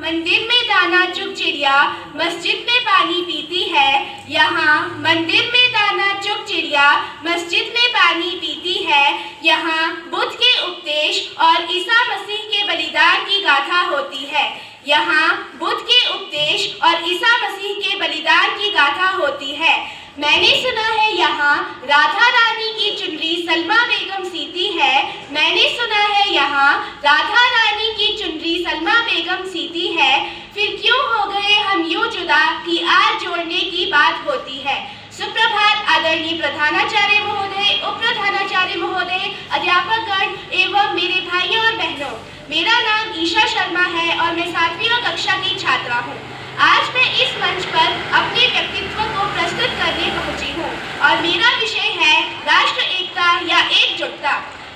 मंदिर में दाना चुग चिड़िया मस्जिद में पानी पीती है। यहाँ मंदिर में दाना चुग चिड़िया मस्जिद में पानी पीती है। यहाँ बुद्ध के उपदेश और ईसा मसीह के बलिदान की गाथा होती है। यहाँ बुद्ध के उपदेश और ईसा मसीह के बलिदान की गाथा होती है। मैंने सुना है यहाँ राधा रानी की चुनरी सलमा बेगम सीती है। मैंने सुना है यहाँ राधा रानी की चुनरी सलमा बेगम सीती है। फिर क्यों हो गए हम यूं जुदा कि आज जोड़ने की बात होती है। सुप्रभात आदरणीय प्रधानाचार्य महोदय, उप प्रधानाचार्य महोदय, अध्यापकगण एवं मेरे भाइयों और बहनों। मेरा नाम ईशा शर्मा है और मैं 7वीं कक्षा की छात्रा हूँ। आज मैं इस मंच पर अपने व्यक्तित्व को प्रस्तुत करने पहुंची हूँ और मेरा विषय है राष्ट्र एकता या एकजुटता।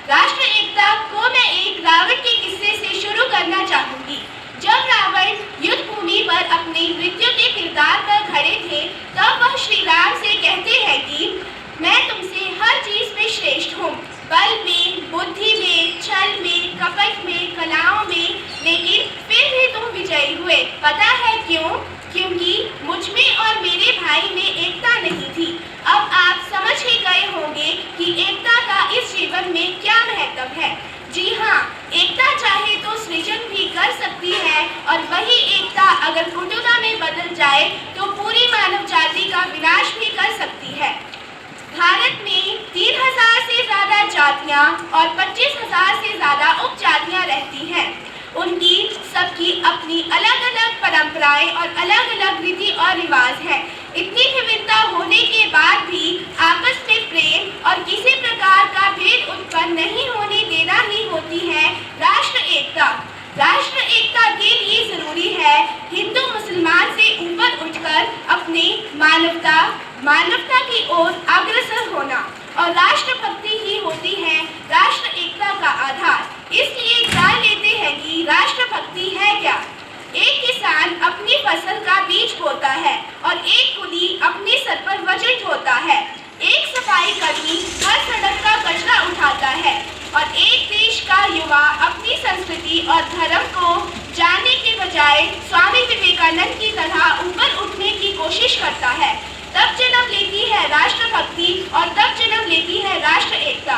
राष्ट्र एकता को मैं एक रावण के किस्से से शुरू करना चाहूंगी। जब रावण युद्ध भूमि पर अपने मृत्यु के किरदार पर खड़े थे, तब वह श्री राम से कहते हैं कि मैं तुमसे हर चीज में श्रेष्ठ हूँ, बल में, बुद्धि में, छल में, कपट में, कलाओं में, लेकिन फिर भी तुम विजयी हुए। पता है क्यों? क्योंकि मुझ में और मेरे भाई में एकता नहीं थी। अब आप समझ ही गए होंगे कि एकता का इस जीवन में क्या महत्व है। जी हाँ, एकता चाहे तो सृजन भी कर सकती है और वही एकता अगर कुटुंबा में बदल जाए तो पूरी मानव जाति का विनाश भी कर सकती है। भारत में 3000 से ज्यादा जातियां और 25,000 से ज्यादा उपजातियां रहती हैं। उनकी सबकी अपनी अलग अलग परंपराएं और अलग अलग रीति और रिवाज हैं। इतनी विविधता होने के बाद भी आपस में प्रेम और किसी प्रकार का भेद उत्पन्न नहीं होने देना ही होती है राष्ट्र एकता। राष्ट्र एकता के लिए जरूरी है हिंदू मुसलमान से ऊपर उठकर अपने मानवता की ओर अग्रसर होना, और राष्ट्रभक्ति ही होती है राष्ट्र एकता का आधार। इसलिए जान लेते हैं कि राष्ट्रभक्ति है क्या। एक किसान अपनी फसल का बीज बोता है और एक कुली अपने सर पर वजन ढोता है। एक सफाई कर्मी हर सड़क का कचरा उठाता है और एक देश का युवा अपनी संस्कृति और धर्म को जानने के बजाय स्वामी विवेकानंद की तरह ऊपर उठने की कोशिश करता है। तब जन्म लेती है राष्ट्रभक्ति और तब जन्म लेती है राष्ट्र एकता।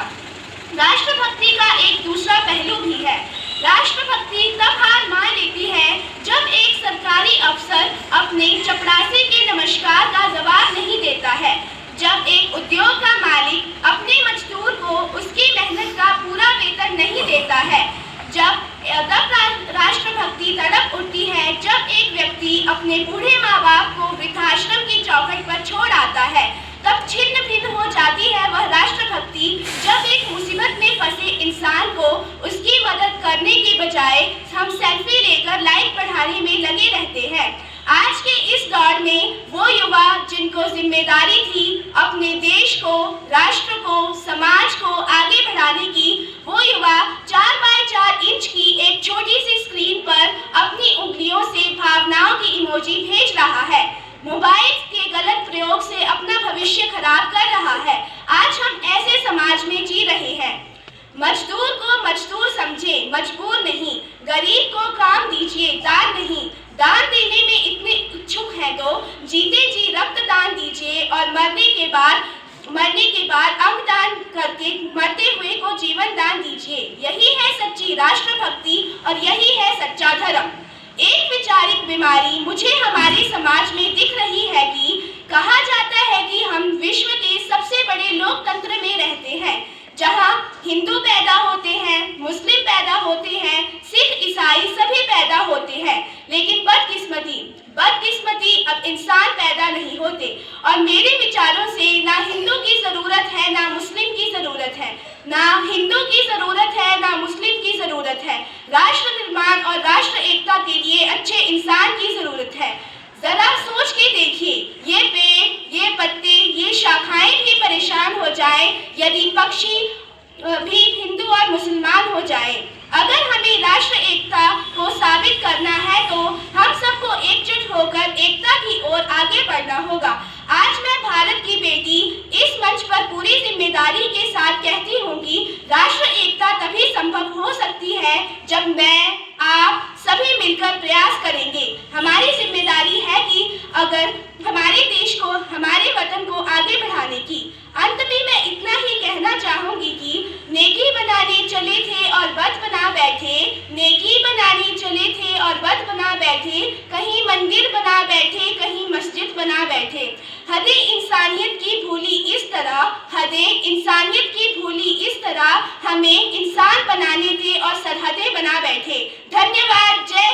राष्ट्रभक्ति का एक दूसरा पहलू भी है। राष्ट्रभक्ति तब हार मान लेती है जब एक सरकारी अफसर अपने चपरासी के नमस्कार का जवाब नहीं देता है, जब एक उद्योग का मालिक अपने मजदूर को उसकी मेहनत का पूरा वेतन नहीं देता है, जब राष्ट्रभक्ति तड़प उठती है जब एक व्यक्ति अपने बूढ़े माँ बाप को वृद्धाश्रम की चौखट पर छोड़ आता है। तब छिन्न भिन्न हो जाती है वह राष्ट्रभक्ति जब एक मुसीबत में फंसे इंसान को उसकी मदद करने के बजाय हम सेल्फी लेकर लाइक बढ़ाने में लगे रहते हैं। आज के इस दौर में वो युवा जिनको जिम्मेदारी थी अपने देश को, राष्ट्र को, समाज को आगे बढ़ाने की, वो युवा 4x4 इंच की एक छोटी सी स्क्रीन पर अपनी उंगलियों से भावनाओं की इमोजी भेज रहा है। मोबाइल के गलत प्रयोग से अपना भविष्य खराब कर रहा है। आज हम ऐसे समाज में जी रहे हैं। मजदूर को मजदूर समझे, मजबूर नहीं। गरीब को काम दीजिए, दान नहीं। दान देने में इतने इच्छुक हैं तो जीते जी रक्तदान दीजिए और मरने के बाद अंगदान करके मरते हुए को जीवन दान दीजिए। यही है सच्ची राष्ट्रभक्ति और यही है सच्चा धर्म। एक वैचारिक बीमारी मुझे हमारे समाज में दिख रही है कि कहा जाता है कि हम विश्व के सबसे बड़े लोकतंत्र में रहते हैं, जहां हिंदू पैदा होते हैं, मुस्लिम पैदा होते हैं, सिख ईसाई सभी पैदा होते हैं, लेकिन बदकिस्मती अब इंसान पैदा नहीं होते। और मेरे विचारों से ना हिंदू की जरूरत है ना मुस्लिम की जरूरत है, ना हिंदू की जरूरत है ना मुस्लिम की जरूरत है। राष्ट्र निर्माण और राष्ट्र एकता के लिए अच्छे इंसान की जरूरत है। जरा सोच के देखिए, ये पेड़, ये पत्ते, ये शाखाएं भी परेशान हो जाए यदि पक्षी भी हिंदू और मुसलमान हो जाए। अगर हमें राष्ट्र एकता को साबित करना मगर हमारे देश को, हमारे वतन को आगे बढ़ाने की। अंत में मैं इतना ही कहना चाहूंगी कि नेकी बनाने चले थे और बद बना बैठे, नेकी बनाने चले थे और बद बना बैठे, कहीं मंदिर बना बैठे, कहीं मस्जिद बना बैठे। हदें इंसानियत की भूली इस तरह, हदें इंसानियत की भूली इस तरह, हमें इंसान बनाने थे और सरहदें बना बैठे। धन्यवाद। जय